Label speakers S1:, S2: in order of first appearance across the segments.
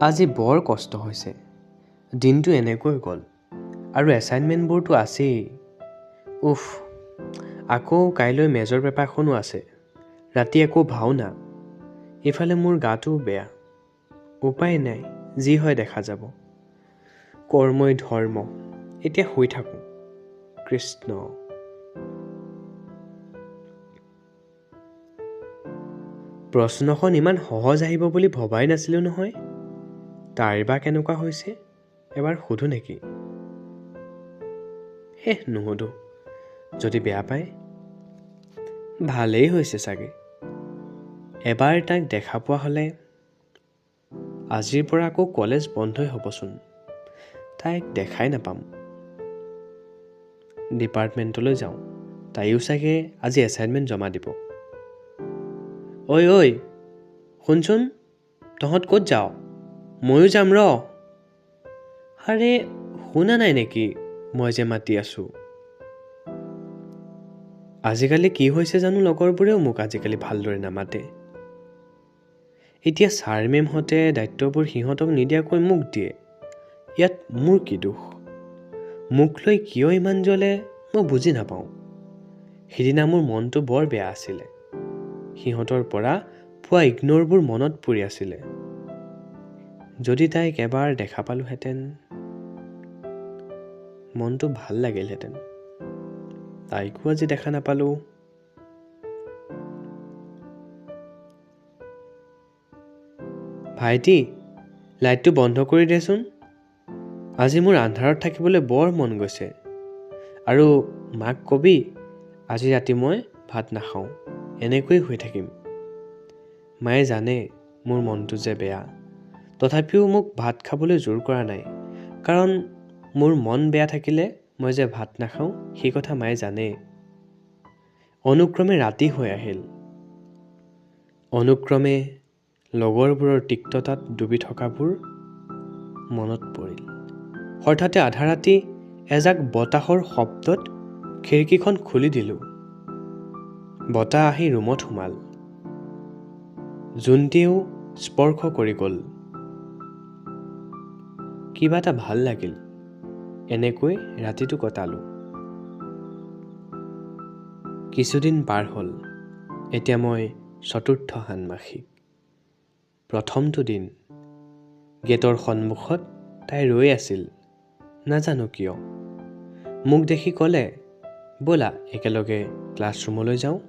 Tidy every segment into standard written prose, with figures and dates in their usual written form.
S1: আজি বৰ কষ্ট হৈছে। দিনটো এনেকৈ গ'ল আৰু এছাইনমেণ্টবোৰতো আছেই। উফ, আকৌ কাইলৈ মেজৰ পেপাৰখনো আছে। ৰাতি আকৌ ভাওনা। ইফালে মোৰ গাটোও বেয়া। উপায় নাই, যি হয় দেখা যাব। কৰ্মই ধৰ্ম। এতিয়া শুই থাকোঁ। কৃষ্ণ। প্ৰশ্নখন ইমান সহজ আহিব বুলি ভবাই নাছিলোঁ নহয়। তাৰ বা কেনেকুৱা হৈছে এবাৰ সোধো নেকি? নুসুধো, যদি বেয়া পায়। ভালেই হৈছে চাগে। এবাৰ তাক দেখা পোৱা হ'লে। আজিৰ পৰা আকৌ কলেজ বন্ধই হ'বচোন। তাইক দেখাই নাপাম। ডিপাৰ্টমেণ্টলৈ যাওঁ। তাইও চাগে আজি এছাইনমেণ্ট জমা দিব। ঐ শুনচোন, তহঁত ক'ত যাৱ? ময়ো যাম ৰ। আৰে শুনা নাই নেকি মই যে মাতি আছোঁ? আজিকালি কি হৈছে জানো, লগৰবোৰেও মোক আজিকালি ভালদৰে নামাতে। এতিয়া ছাৰ মেমহঁতে দায়িত্ববোৰ সিহঁতক নিদিয়াকৈ মোক দিয়ে। ইয়াত মোৰ কি দোষ? মোক লৈ কিয় ইমান জ্বলে মই বুজি নাপাওঁ। সিদিনা মোৰ মনটো বৰ বেয়া আছিলে। সিহঁতৰ পৰা পোৱা ইগন'ৰবোৰ মনত পৰি আছিলে। যদি তাইক এবাৰ দেখা পালোহেঁতেন, মনটো ভাল লাগিলহেঁতেন। তাইকো আজি দেখা নাপালোঁ। ভাইটি, লাইটটো বন্ধ কৰি দেচোন। আজি মোৰ আন্ধাৰত থাকিবলৈ বৰ মন গৈছে। আৰু মাক কবি, আজি ৰাতি মই ভাত নাখাওঁ, এনেকৈয়ে শুই থাকিম। মায়ে জানে মোৰ মনটো যে বেয়া, তথাপিও মোক ভাত খাবলৈ জোৰ কৰা নাই। কাৰণ মোৰ মন বেয়া থাকিলে মই যে ভাত নাখাওঁ সেই কথা মায়ে জানে। অনুক্ৰমে ৰাতি হৈ আহিল। অনুক্ৰমে লগৰবোৰৰ তিক্ততাত ডুবি থকাবোৰ মনত পৰিল। হঠাতে আধা ৰাতি এজাক বতাহৰ শব্দত খিৰিকীখন খুলি দিলোঁ। বতাহ আহি ৰুমত সোমাল। জোনটিয়েও স্পৰ্শ কৰি গ'ল। কিবা এটা ভাল লাগিল। এনেকৈ ৰাতিটো কটালোঁ। কিছুদিন পাৰ হ'ল। এতিয়া মই চতুৰ্থ ষান্মাসিক। প্ৰথমটো দিন। গেটৰ সন্মুখত তাই ৰৈ আছিল। নাজানো কিয়। মোক দেখি ক'লে, ব'লা একেলগে ক্লাছৰুমলৈ যাওঁ।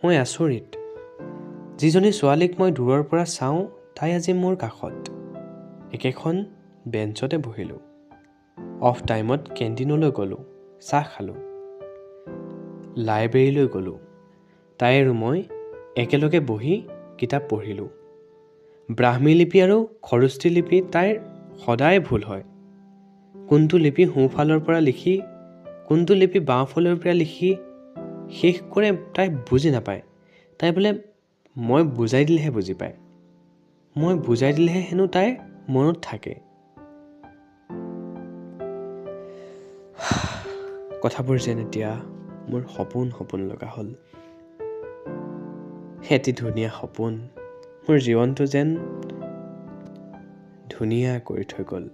S1: মই আচৰিত। যিজনী ছোৱালীক মই দূৰৰ পৰা চাওঁ, তাই আজি মোৰ কাষত। একেখন বেঞ্চতে বহিলোঁ। অফ টাইমত কেণ্টিনলৈ গ'লোঁ, চাহ খালোঁ। লাইব্ৰেৰীলৈ গ'লোঁ। তাই আৰু মই একেলগে বহি কিতাপ পঢ়িলোঁ। ব্ৰাহ্মী লিপি আৰু খৰস্তি লিপি তাইৰ সদায় ভুল হয়। কোনটো লিপি সোঁফালৰ পৰা লিখি, কোনটো লিপি বাওঁফালৰ পৰা লিখি শেষ কৰে তাই বুজি নাপায়। তাই বোলে মই বুজাই দিলেহে বুজি পায়। মই বুজাই দিলেহে হেনো তাইৰ মনত থাকে। কথাবোৰ যেন এতিয়া মোৰ সপোন লগা হ'ল। এটি ধুনীয়া সপোন মোৰ জীৱনটো যেন ধুনীয়া কৰি থৈ গ'ল।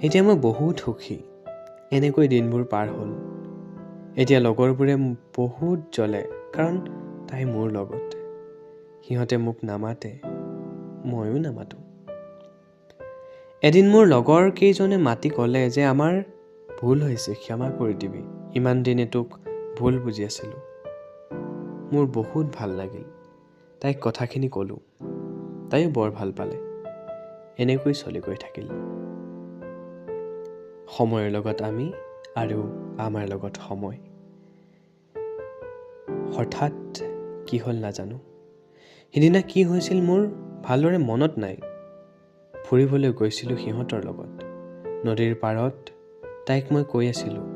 S1: এতিয়া মই বহুত সুখী। এনেকৈ দিনবোৰ পাৰ হ'ল। এতিয়া লগৰবোৰে বহুত জ্বলে, কাৰণ তাই মোৰ লগত। সিহঁতে মোক নামাতে, ময়ো নামাতো। এদিন মোৰ লগৰ কেইজনে মাতি ক'লে যে আমাৰ ভুল হৈছে, ক্ষমা কৰি দিবি। ইমান দিনে তোক ভুল বুজি আছিলোঁ। মোৰ বহুত ভাল লাগিল। তাইক কথাখিনি ক'লোঁ। তাইও বৰ ভাল পালে। এনেকৈ চলি গৈ থাকিল। সময়ৰ লগত আমি আৰু আমাৰ লগত সময়। হঠাৎ কি হ'ল নাজানো। সিদিনা কি হৈছিল মোৰ ভালদৰে মনত নাই। ফুৰিবলৈ গৈছিলোঁ সিহঁতৰ লগত। নদীৰ পাৰত তাইক মই কৈ আছিলোঁ,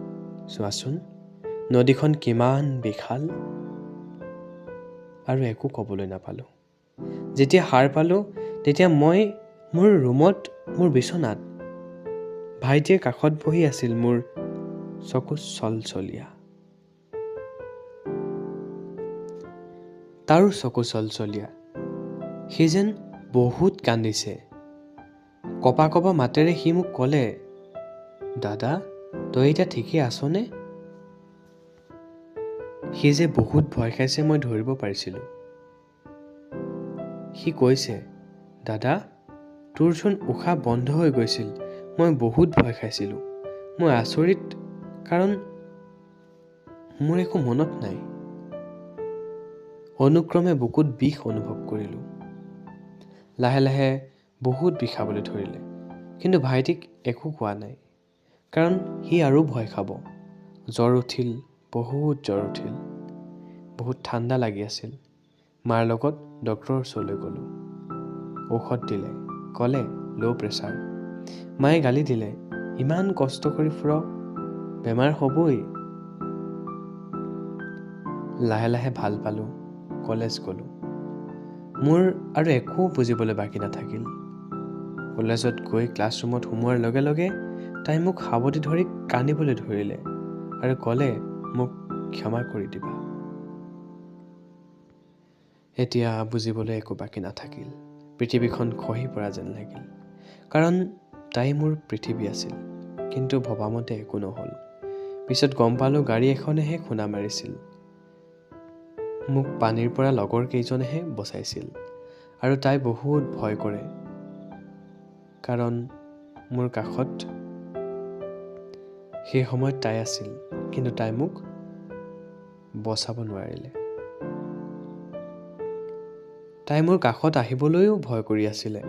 S1: চোৱাচোন নদীখন কিমান বিশাল। আৰু একো ক'বলৈ নাপালোঁ। যেতিয়া সাৰ পালোঁ, তেতিয়া মই মোৰ ৰুমত, মোৰ বিচনাত। ভাইটিয়ে কাষত বহি আছিল, মোৰ চকু চলচলীয়া। তাৰো চকু চলচলীয়া। সি যেন বহুত কান্দিছে। কপা কপা মাতেৰে সি মোক ক'লে, দাদা তই এতিয়া ঠিকেই আছনে? সি যে বহুত ভয় খাইছে মই ধৰিব পাৰিছিলোঁ। সি কৈছে, দাদা তোৰচোন উশাহ বন্ধ হৈ গৈছিল, মই বহুত ভয় খাইছিলোঁ। মই আচৰিত, কাৰণ মোৰ একো মনত নাই। অনুক্ৰমে বুকুত বিষ অনুভৱ কৰিলোঁ। লাহে লাহে বহুত বিষাবলৈ ধৰিলে, কিন্তু ভাইটিক একো কোৱা নাই, কাৰণ সি আৰু ভয় খাব। জ্বৰ উঠিল, বহুত জ্বৰ উঠিল, বহুত ঠাণ্ডা লাগি আছিল। মাৰ লগত ডক্তৰৰ ওচৰলৈ গ'লোঁ। ঔষধ দিলে, ক'লে ল' প্ৰেছাৰ। মায়ে গালি দিলে, ইমান কষ্ট কৰি ফুৰ, বেমাৰ হ'বই। লাহে লাহে ভাল পালোঁ, কলেজ গ'লোঁ। মোৰ আৰু একো বুজিবলৈ বাকী নাথাকিল। কলেজত গৈ ক্লাছৰুমত সোমোৱাৰ লগে লগে তাই মোক সাৱটি ধৰি কান্দিবলৈ ধৰিলে আৰু ক'লে মোক ক্ষমা কৰি দিবা। এতিয়া বুজিবলৈ একো বাকী নাথাকিল। পৃথিৱীখন খহি পৰা যেন লাগিল, কাৰণ তাই মোৰ পৃথিৱী আছিল। কিন্তু ভবামতে একো নহ'ল। পিছত গম পালোঁ গাড়ী এখনেহে খুন্দা মাৰিছিল। মোক পানীৰ পৰা লগৰ কেইজনেহে বচাইছিল। আৰু তাই বহুত ভয় কৰে, কাৰণ মোৰ কাষত সেই সময়ত তাই আছিল, কিন্তু তাই মোক বচাব নোৱাৰিলে। তাই মোৰ কাষত আহিবলৈও ভয় কৰি আছিলে।